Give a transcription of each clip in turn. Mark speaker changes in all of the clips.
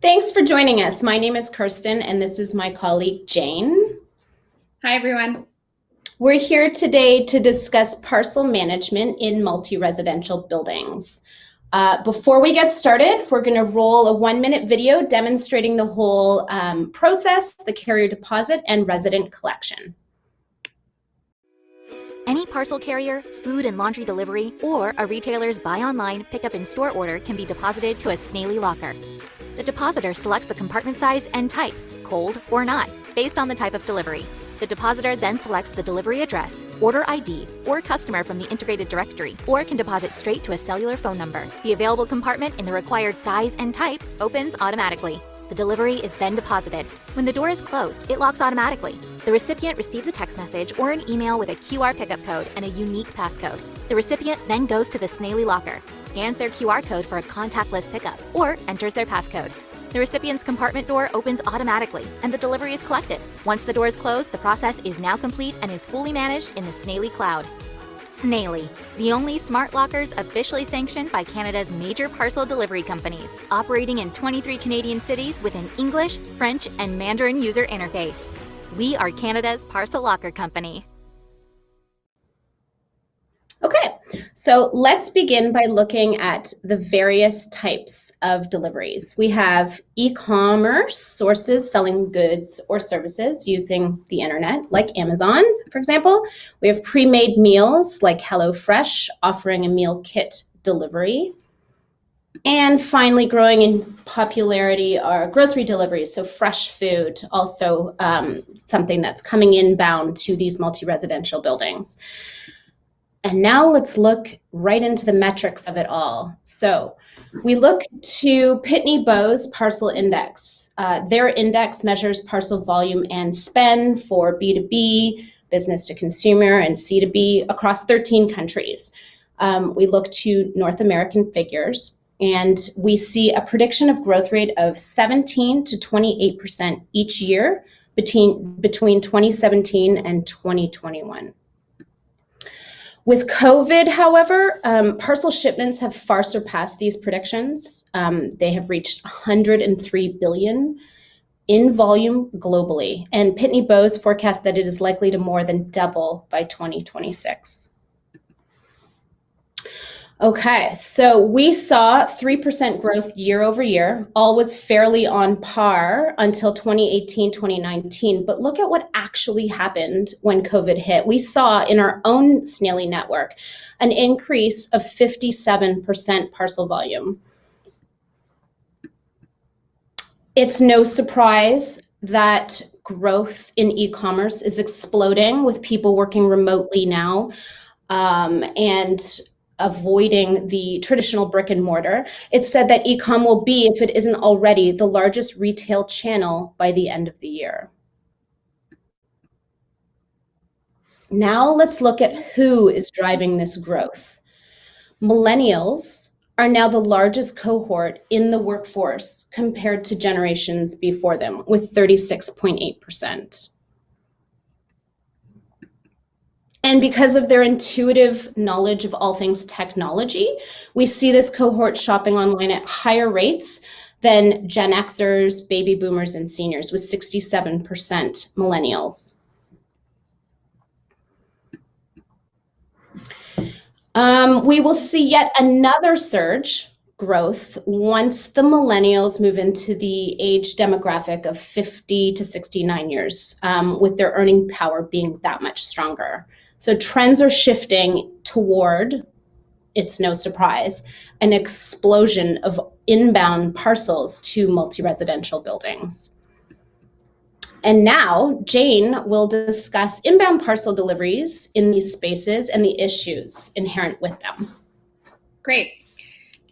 Speaker 1: Thanks for joining us. My name is Kirsten, and this is my colleague, Jane.
Speaker 2: Hi, everyone.
Speaker 1: We're here today to discuss parcel management in multi-residential buildings. Before we get started, we're going to roll a 1-minute video demonstrating the whole process, the carrier deposit, and resident collection.
Speaker 3: Any parcel carrier, food and laundry delivery, or a retailer's buy online, pick up in store order can be deposited to a Snaile locker. The depositor selects the compartment size and type, cold or not, based on the type of delivery. The depositor then selects the delivery address, order ID, or customer from the integrated directory, or can deposit straight to a cellular phone number. The available compartment in the required size and type opens automatically. The delivery is then deposited. When the door is closed, it locks automatically. The recipient receives a text message or an email with a QR pickup code and a unique passcode. The recipient then goes to the Snaile locker, scans their QR code for a contactless pickup, or enters their passcode. The recipient's compartment door opens automatically, and the delivery is collected. Once the door is closed, the process is now complete and is fully managed in the Snaile cloud. Snaile, the only smart lockers officially sanctioned by Canada's major parcel delivery companies, operating in 23 Canadian cities with an English, French, and Mandarin user interface. We are Canada's parcel locker company.
Speaker 1: Okay, so let's begin by looking at the various types of deliveries. We have e-commerce sources selling goods or services using the internet, like Amazon, for example. We have pre-made meals like HelloFresh offering a meal kit delivery. And finally, growing in popularity are grocery deliveries, so fresh food, also something that's coming inbound to these multi-residential buildings. And now let's look right into the metrics of it all. So we look to Pitney Bowes Parcel Index. Their index measures parcel volume and spend for B2B, business to consumer, and C2B across 13 countries. We look to North American figures, and we see a prediction of growth rate of 17 to 28% each year between 2017 and 2021. With COVID, however, parcel shipments have far surpassed these predictions. They have reached 103 billion in volume globally, and Pitney Bowes forecasts that it is likely to more than double by 2026. Okay, so we saw 3% growth year over year. All was fairly on par until 2018, 2019. But look at what actually happened when COVID hit. We saw in our own Snaile network an increase of 57% parcel volume. It's no surprise that growth in e-commerce is exploding with people working remotely now, and avoiding the traditional brick and mortar. It's said that e-com will be, if it isn't already, the largest retail channel by the end of the year. Now let's look at who is driving this growth. Millennials are now the largest cohort in the workforce compared to generations before them, with 36.8%. And because of their intuitive knowledge of all things technology, we see this cohort shopping online at higher rates than Gen Xers, baby boomers, and seniors, with 67% millennials. We will see yet another surge growth once the millennials move into the age demographic of 50 to 69 years, with their earning power being that much stronger. So trends are shifting toward, it's no surprise, an explosion of inbound parcels to multi-residential buildings. And now Jane will discuss inbound parcel deliveries in these spaces and the issues inherent with them.
Speaker 2: Great.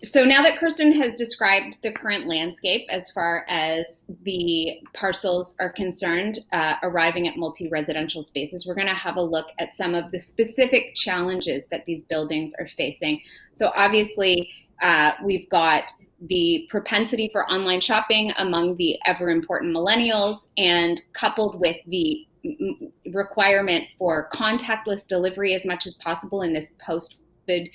Speaker 2: So now that Kirsten has described the current landscape as far as the parcels are concerned, arriving at multi-residential spaces, we're going to have a look at some of the specific challenges that these buildings are facing. So obviously, we've got the propensity for online shopping among the ever-important millennials, and coupled with the requirement for contactless delivery as much as possible in this post-COVID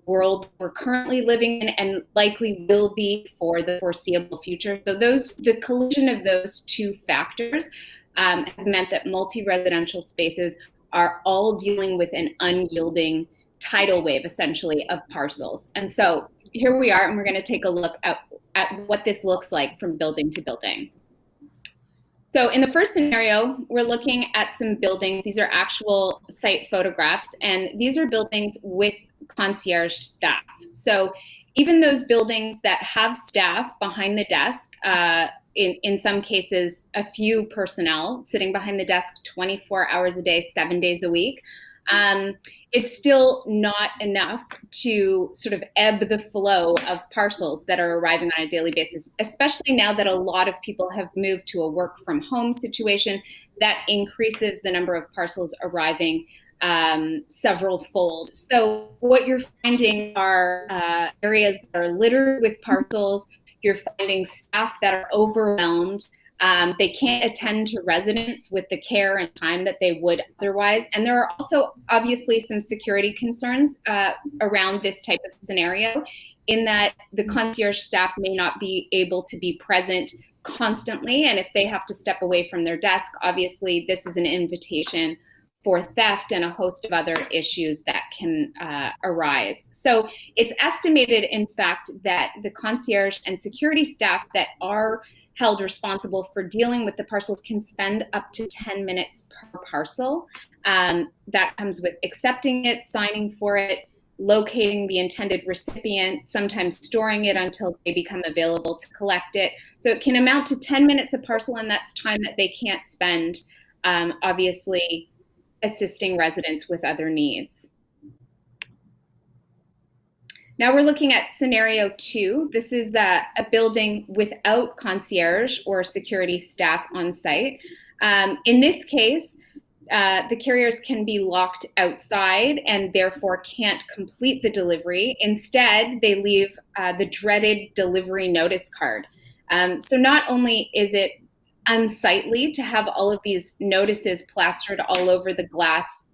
Speaker 2: world we're currently living in and likely will be for the foreseeable future. So the collision of those two factors has meant that multi-residential spaces are all dealing with an unyielding tidal wave, essentially, of parcels. And so here we are, and we're going to take a look at what this looks like from building to building. So in the first scenario, we're looking at some buildings. These are actual site photographs, and these are buildings with concierge staff. So even those buildings that have staff behind the desk, in some cases, a few personnel sitting behind the desk 24 hours a day, 7 days a week, it's still not enough to sort of ebb the flow of parcels that are arriving on a daily basis, especially now that a lot of people have moved to a work from home situation. That increases the number of parcels arriving several fold. So what you're finding are areas that are littered with parcels. You're finding staff that are overwhelmed. They can't attend to residents with the care and time that they would otherwise. And there are also obviously some security concerns around this type of scenario, in that the concierge staff may not be able to be present constantly. And if they have to step away from their desk, obviously this is an invitation for theft and a host of other issues that can arise. So it's estimated, in fact, that the concierge and security staff that are held responsible for dealing with the parcels can spend up to 10 minutes per parcel. That comes with accepting it, signing for it, locating the intended recipient, sometimes storing it until they become available to collect it. So it can amount to 10 minutes a parcel, and that's time that they can't spend, obviously, assisting residents with other needs. Now we're looking at scenario 2. This is a building without concierge or security staff on site. In this case, the carriers can be locked outside and therefore can't complete the delivery. Instead, they leave the dreaded delivery notice card. So not only is it unsightly to have all of these notices plastered all over the glass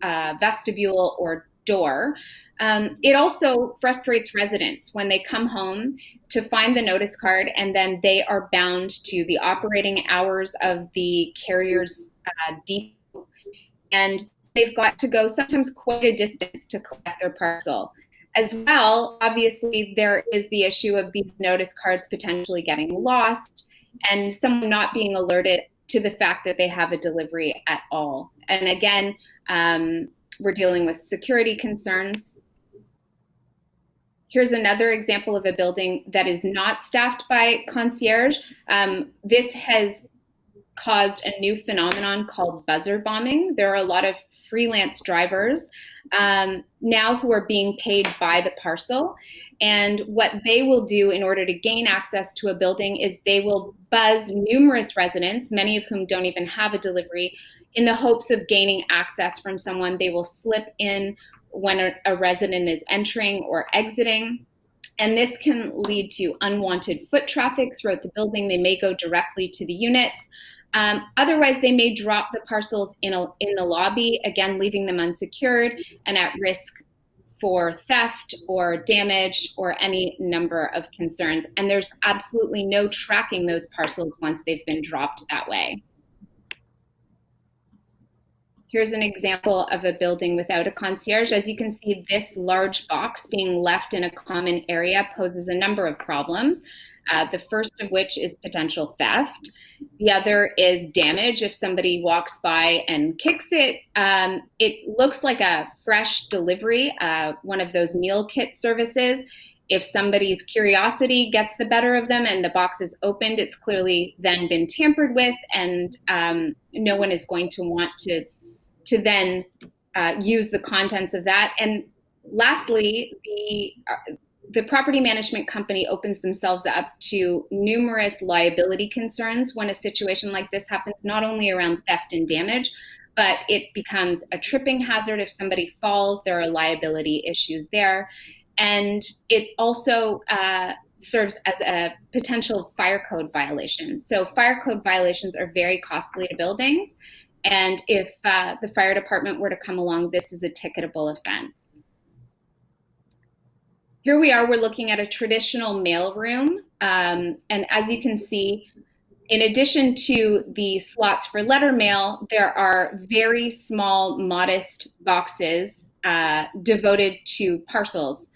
Speaker 2: vestibule or door, it also frustrates residents when they come home to find the notice card, and then they are bound to the operating hours of the carrier's depot, and they've got to go sometimes quite a distance to collect their parcel. As well, obviously, there is the issue of these notice cards potentially getting lost and someone not being alerted to the fact that they have a delivery at all. And again, we're dealing with security concerns. Here's another example of a building that is not staffed by concierge. This has caused a new phenomenon called buzzer bombing. There are a lot of freelance drivers now who are being paid by the parcel. And what they will do in order to gain access to a building is they will buzz numerous residents, many of whom don't even have a delivery, in the hopes of gaining access from someone. They will slip in when a resident is entering or exiting. And this can lead to unwanted foot traffic throughout the building. They may go directly to the units. Otherwise, they may drop the parcels in the lobby, again, leaving them unsecured and at risk for theft or damage or any number of concerns. And there's absolutely no tracking those parcels once they've been dropped that way. Here's an example of a building without a concierge. As you can see, this large box being left in a common area poses a number of problems. The first of which is potential theft. The other is damage. If somebody walks by and kicks it, it looks like a fresh delivery, one of those meal kit services. If somebody's curiosity gets the better of them and the box is opened, it's clearly then been tampered with, and no one is going to want to then use the contents of that. And lastly, the property management company opens themselves up to numerous liability concerns when a situation like this happens, not only around theft and damage, but it becomes a tripping hazard. If somebody falls, there are liability issues there. And it also serves as a potential fire code violation. So fire code violations are very costly to buildings. And if the fire department were to come along, this is a ticketable offense. Here we are, we're looking at a traditional mailroom. And as you can see, in addition to the slots for letter mail, there are very small, modest boxes devoted to parcels.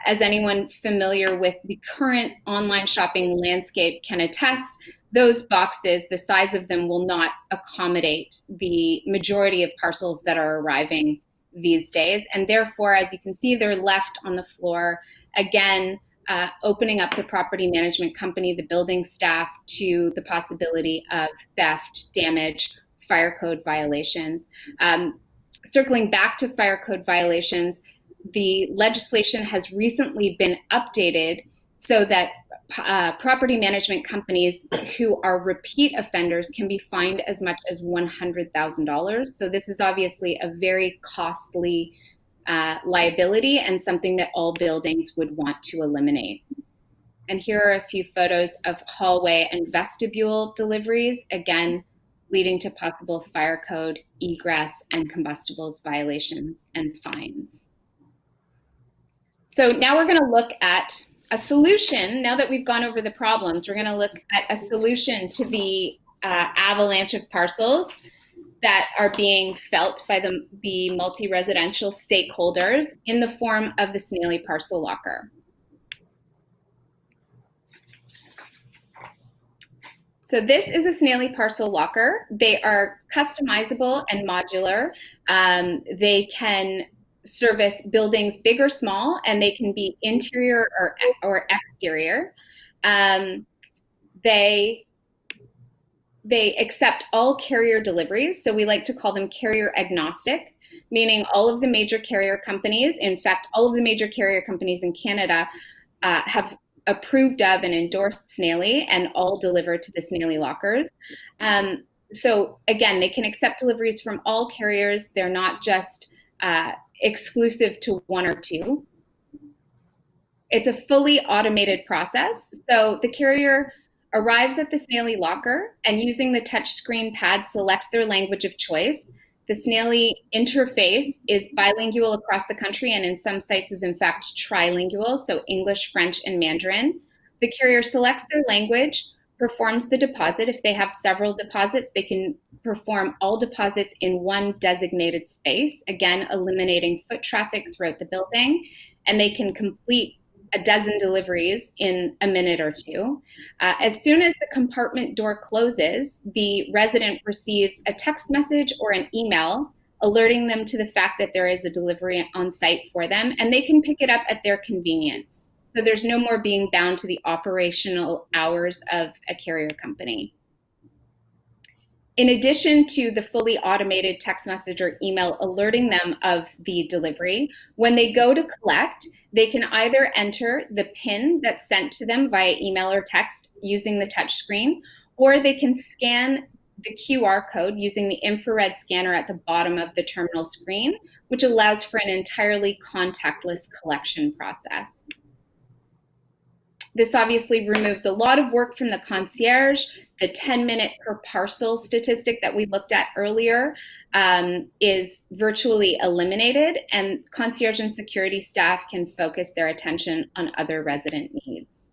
Speaker 2: As anyone familiar with the current online shopping landscape can attest, those boxes, the size of them will not accommodate the majority of parcels that are arriving these days. And therefore, as you can see, they're left on the floor, again, opening up the property management company, the building staff, to the possibility of theft, damage, fire code violations. Circling back to fire code violations, the legislation has recently been updated so that property management companies who are repeat offenders can be fined as much as $100,000. So this is obviously a very costly liability and something that all buildings would want to eliminate. And here are a few photos of hallway and vestibule deliveries, again, leading to possible fire code, egress, and combustibles violations and fines. So now we're going to look at a solution. Now that we've gone over the problems, we're going to look at a solution to the avalanche of parcels that are being felt by the multi-residential stakeholders in the form of the Snaile parcel locker. So this is a Snaile parcel locker. They are customizable and modular. They can service buildings big or small, and they can be interior or exterior. They accept all carrier deliveries, so we like to call them carrier agnostic, meaning all of the major carrier companies, in fact, all of the major carrier companies in Canada have approved of and endorsed Snaile, and all deliver to the Snaile lockers. So again, they can accept deliveries from all carriers. They're not just exclusive to one or two. It's a fully automated process. So the carrier arrives at the Snaile locker and using the touchscreen pad selects their language of choice. The Snaile interface is bilingual across the country and in some sites is in fact trilingual, so English, French, and Mandarin. The carrier selects their language, performs the deposit. If they have several deposits, they can perform all deposits in one designated space, again, eliminating foot traffic throughout the building, and they can complete a dozen deliveries in a minute or two. As soon as the compartment door closes, the resident receives a text message or an email alerting them to the fact that there is a delivery on site for them, and they can pick it up at their convenience. So there's no more being bound to the operational hours of a carrier company. In addition to the fully automated text message or email alerting them of the delivery, when they go to collect, they can either enter the PIN that's sent to them via email or text using the touch screen, or they can scan the QR code using the infrared scanner at the bottom of the terminal screen, which allows for an entirely contactless collection process. This obviously removes a lot of work from the concierge. The 10-minute per parcel statistic that we looked at earlier is virtually eliminated, and concierge and security staff can focus their attention on other resident needs.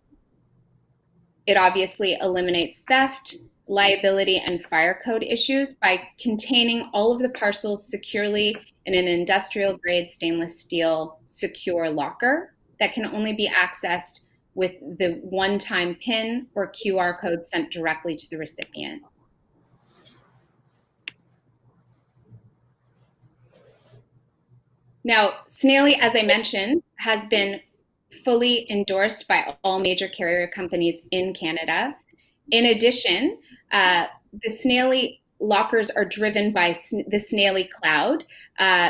Speaker 2: It obviously eliminates theft, liability, and fire code issues by containing all of the parcels securely in an industrial-grade stainless steel secure locker that can only be accessed with the one-time PIN or QR code sent directly to the recipient. Now, Snaile, as I mentioned, has been fully endorsed by all major carrier companies in Canada. In addition, the Snaile lockers are driven by the Snaile cloud.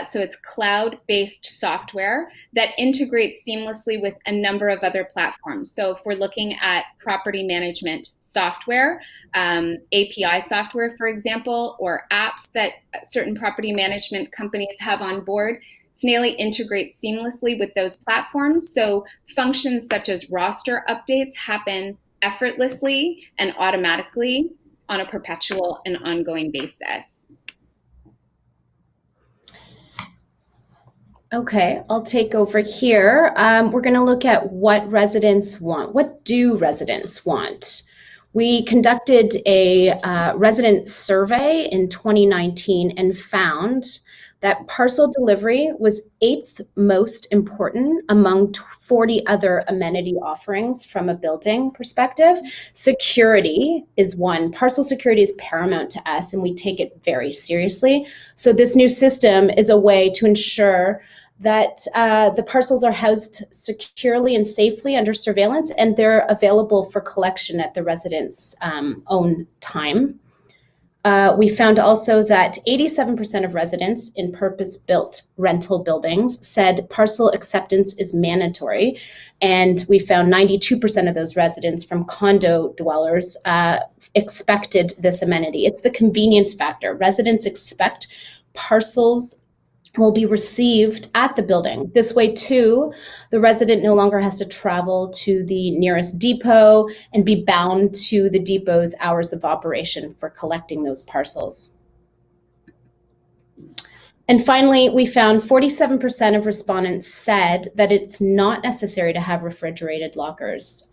Speaker 2: So it's cloud-based software that integrates seamlessly with a number of other platforms. So if we're looking at property management software, API software, for example, or apps that certain property management companies have on board, Snaile integrates seamlessly with those platforms. So functions such as roster updates happen effortlessly and automatically on a perpetual and ongoing basis.
Speaker 1: Okay, I'll take over here. We're going to look at what residents want. What do residents want? We conducted a resident survey in 2019 and found that parcel delivery was 8th most important among 40 other amenity offerings from a building perspective. Security is one. Parcel security is paramount to us, and we take it very seriously. So this new system is a way to ensure that the parcels are housed securely and safely under surveillance, and they're available for collection at the resident's own time. We found also that 87% of residents in purpose-built rental buildings said parcel acceptance is mandatory, and we found 92% of those residents from condo dwellers expected this amenity. It's the convenience factor. Residents expect parcels will be received at the building. This way, too, the resident no longer has to travel to the nearest depot and be bound to the depot's hours of operation for collecting those parcels. And finally, we found 47% of respondents said that it's not necessary to have refrigerated lockers.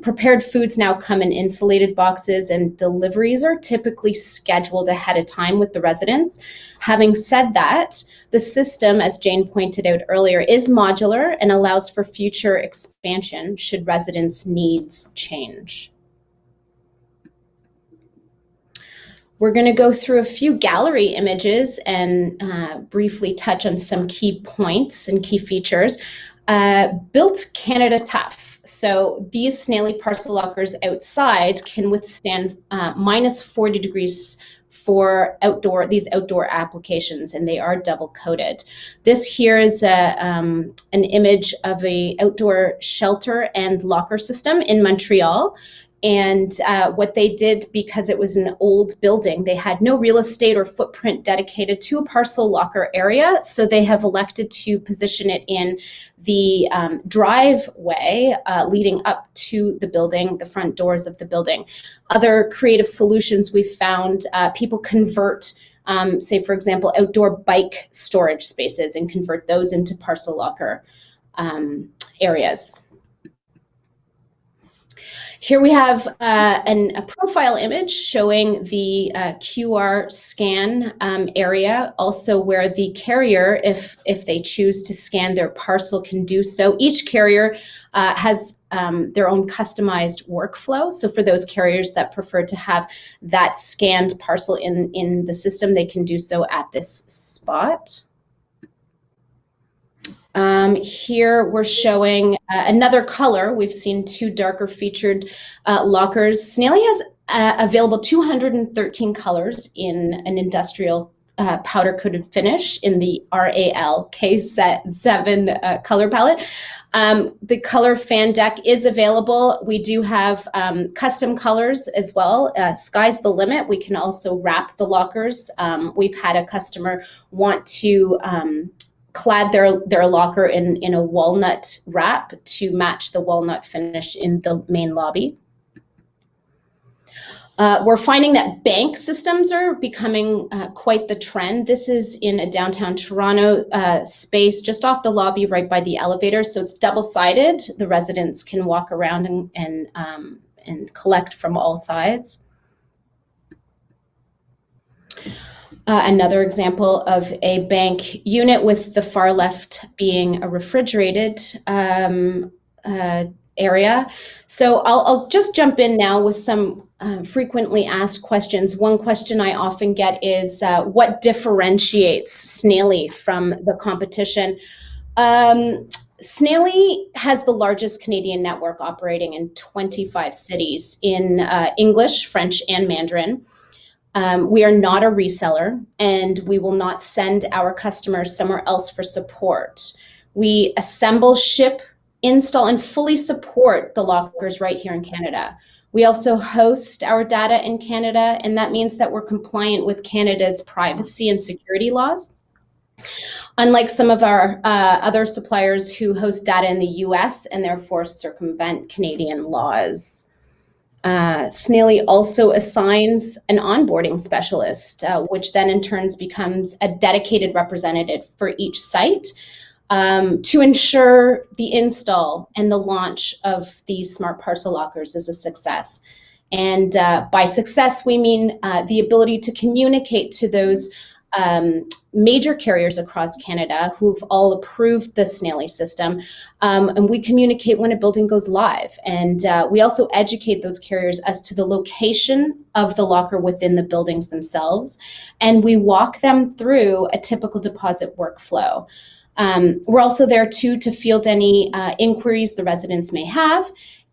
Speaker 1: Prepared foods now come in insulated boxes, and deliveries are typically scheduled ahead of time with the residents. Having said that, the system, as Jane pointed out earlier, is modular and allows for future expansion should residents' needs change. We're going to go through a few gallery images and briefly touch on some key points and key features. Built Canada tough. So these Snaile parcel lockers outside can withstand minus 40 degrees for these outdoor applications, and they are double coated. This here is an image of a outdoor shelter and locker system in Montreal. And what they did, because it was an old building, they had no real estate or footprint dedicated to a parcel locker area. So they have elected to position it in the driveway leading up to the building, the front doors of the building. Other creative solutions we've found, people convert, say, for example, outdoor bike storage spaces and convert those into parcel locker areas. Here we have a profile image showing the QR scan area, also where the carrier, if they choose to scan their parcel, can do so. Each carrier has their own customized workflow. So for those carriers that prefer to have that scanned parcel in the system, they can do so at this spot. Here we're showing another color. We've seen two darker featured lockers. Snaile has available 213 colors in an industrial powder coated finish in the RAL K7 color palette. The color fan deck is available. We do have custom colors as well. Sky's the limit. We can also wrap the lockers. We've had a customer want to clad their locker in a walnut wrap to match the walnut finish in the main lobby. We're finding that bank systems are becoming quite the trend. This is in a downtown Toronto space just off the lobby right by the elevator. So it's double-sided. The residents can walk around and collect from all sides. Another example of a bank unit with the far left being a refrigerated area. So I'll just jump in now with some frequently asked questions. One question I often get is, what differentiates Snaile from the competition? Snaile has the largest Canadian network operating in 25 cities in English, French, and Mandarin. We are not a reseller, and we will not send our customers somewhere else for support. We assemble, ship, install, and fully support the lockers right here in Canada. We also host our data in Canada, and that means that we're compliant with Canada's privacy and security laws. Unlike some of our other suppliers who host data in the US and therefore circumvent Canadian laws. Snaile also assigns an onboarding specialist, which then in turn becomes a dedicated representative for each site. to ensure the install and the launch of these smart parcel lockers is a success. And by success, we mean the ability to communicate to those major carriers across Canada who've all approved the Snaile system. And we communicate when a building goes live. And we also educate those carriers as to the location of the locker within the buildings themselves. And we walk them through a typical deposit workflow. We're also there too to field any inquiries the residents may have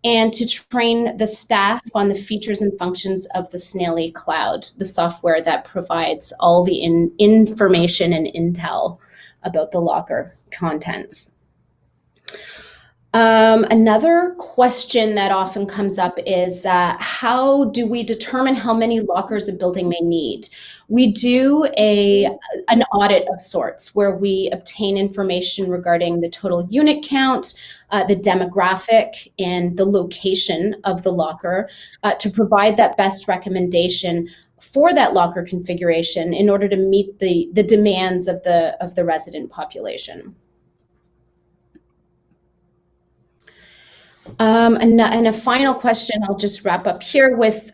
Speaker 1: and to train the staff on the features and functions of the Snaile cloud, the software that provides all the information and intel about the locker contents. Another question that often comes up is how do we determine how many lockers a building may need? We do an audit of sorts where we obtain information regarding the total unit count, the demographic, and the location of the locker to provide that best recommendation for that locker configuration in order to meet the demands of the resident population. And a final question, I'll just wrap up here with,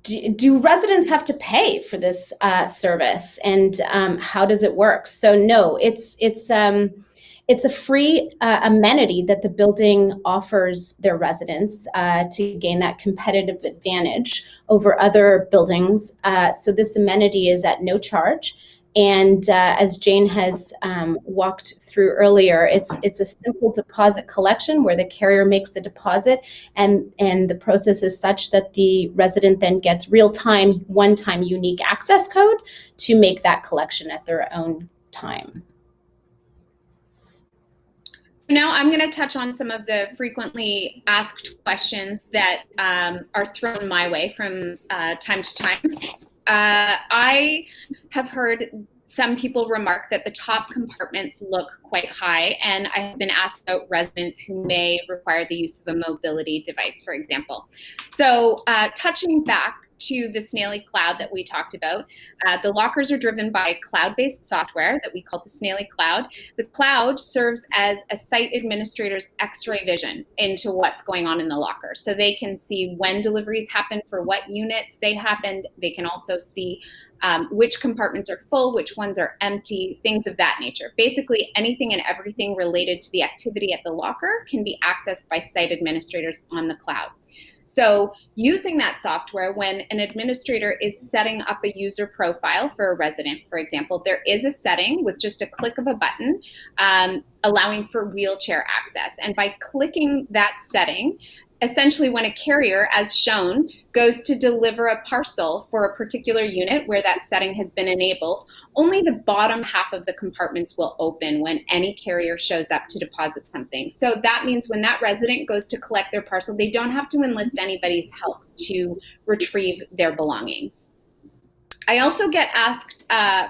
Speaker 1: do residents have to pay for this service, and how does it work? So no, it's a free amenity that the building offers their residents to gain that competitive advantage over other buildings. So this amenity is at no charge. And as Jane has walked through earlier, it's a simple deposit collection where the carrier makes the deposit, and the process is such that the resident then gets real-time, one-time unique access code to make that collection at their own time.
Speaker 2: So now I'm going to touch on some of the frequently asked questions that are thrown my way from time to time. I have heard some people remark that the top compartments look quite high, and I have been asked about residents who may require the use of a mobility device, for example. So touching back to the Snaile cloud that we talked about, the lockers are driven by cloud-based software that we call the Snaile cloud. The cloud serves as a site administrator's x-ray vision into what's going on in the locker. So they can see when deliveries happen, for what units they happened. They can also see which compartments are full, which ones are empty, things of that nature. Basically, anything and everything related to the activity at the locker can be accessed by site administrators on the cloud. So using that software, when an administrator is setting up a user profile for a resident, for example, there is a setting with just a click of a button allowing for wheelchair access. And by clicking that setting, essentially when a carrier, as shown, goes to deliver a parcel for a particular unit where that setting has been enabled, only the bottom half of the compartments will open when any carrier shows up to deposit something. So that means when that resident goes to collect their parcel, they don't have to enlist anybody's help to retrieve their belongings. I also get asked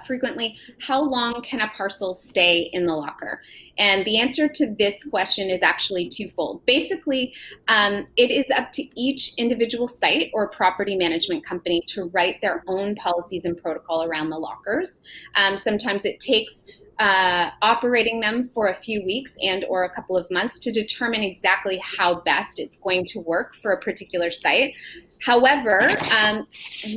Speaker 2: frequently, how long can a parcel stay in the locker? And the answer to this question is actually twofold. Basically, it is up to each individual site or property management company to write their own policies and protocol around the lockers. Sometimes it takes operating them for a few weeks and or a couple of months to determine exactly how best it's going to work for a particular site. However,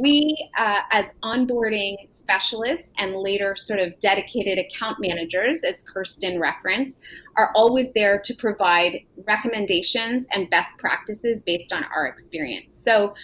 Speaker 2: we as onboarding specialists and later sort of dedicated account managers, as Kirsten referenced, are always there to provide recommendations and best practices based on our experience. So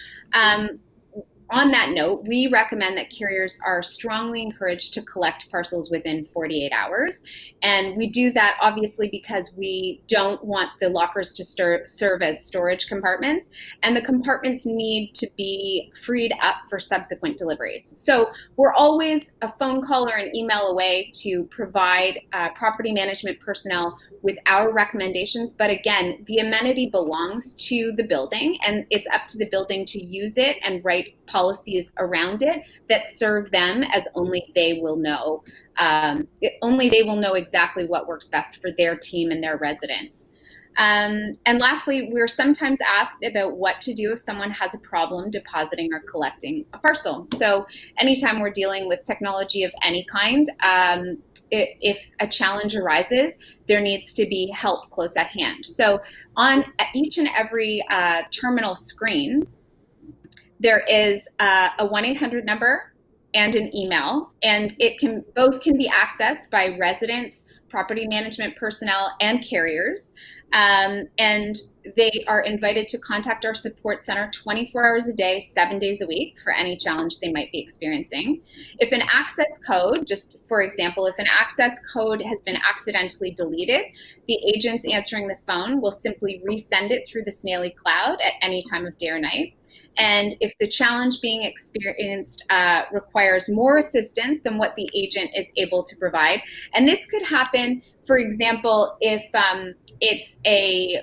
Speaker 2: on that note, we recommend that carriers are strongly encouraged to collect parcels within 48 hours. And we do that obviously because we don't want the lockers to serve as storage compartments, and the compartments need to be freed up for subsequent deliveries. So we're always a phone call or an email away to provide property management personnel with our recommendations. But again, the amenity belongs to the building, and it's up to the building to use it and write policies around it that serve them as only they will know. Only they will know exactly what works best for their team and their residents. And lastly, we're sometimes asked about what to do if someone has a problem depositing or collecting a parcel. So anytime we're dealing with technology of any kind, if a challenge arises, there needs to be help close at hand. So on each and every terminal screen, there is a 1-800 number and an email, and both can be accessed by residents, property management personnel, and carriers. And they are invited to contact our support center 24 hours a day, 7 days a week for any challenge they might be experiencing. If an access code, just for example, if an access code has been accidentally deleted, the agents answering the phone will simply resend it through the Snaile cloud at any time of day or night. And if the challenge being experienced requires more assistance than what the agent is able to provide, and this could happen, for example, if it's a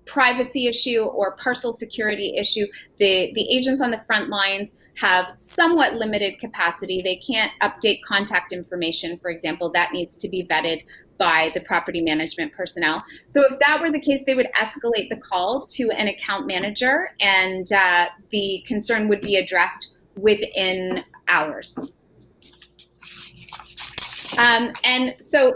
Speaker 2: privacy issue or parcel security issue, the agents on the front lines have somewhat limited capacity. They can't update contact information, for example. That needs to be vetted by the property management personnel. So if that were the case, they would escalate the call to an account manager, and the concern would be addressed within hours. And so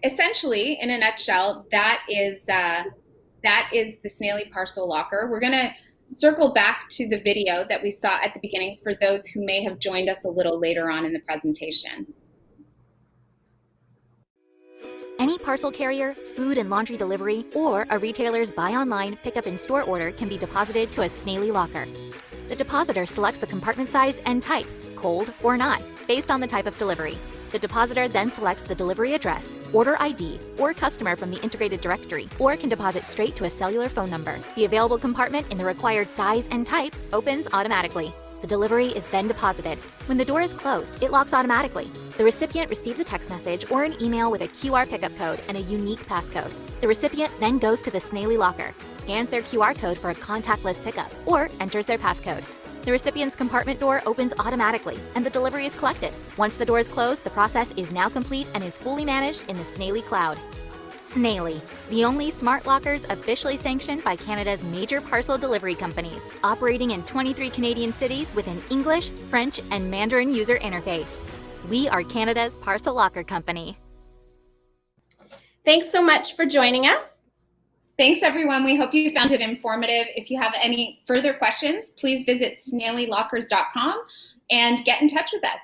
Speaker 2: essentially, in a nutshell, that is the Snaile Parcel Locker. We're going to circle back to the video that we saw at the beginning for those who may have joined us a little later on in the presentation.
Speaker 3: Any parcel carrier, food and laundry delivery, or a retailer's buy online, pick up in store order can be deposited to a Snaile locker. The depositor selects the compartment size and type, cold or not, based on the type of delivery. The depositor then selects the delivery address, order ID, or customer from the integrated directory, or can deposit straight to a cellular phone number. The available compartment in the required size and type opens automatically. The delivery is then deposited. When the door is closed, it locks automatically. The recipient receives a text message or an email with a QR pickup code and a unique passcode. The recipient then goes to the Snaile locker, scans their QR code for a contactless pickup, or enters their passcode. The recipient's compartment door opens automatically, and the delivery is collected. Once the door is closed, the process is now complete and is fully managed in the Snaile cloud. Snaile, the only smart lockers officially sanctioned by Canada's major parcel delivery companies, operating in 23 Canadian cities with an English, French, and Mandarin user interface. We are Canada's parcel locker company.
Speaker 1: Thanks so much for joining us.
Speaker 2: Thanks, everyone. We hope you found it informative. If you have any further questions, please visit snailelockers.com and get in touch with us.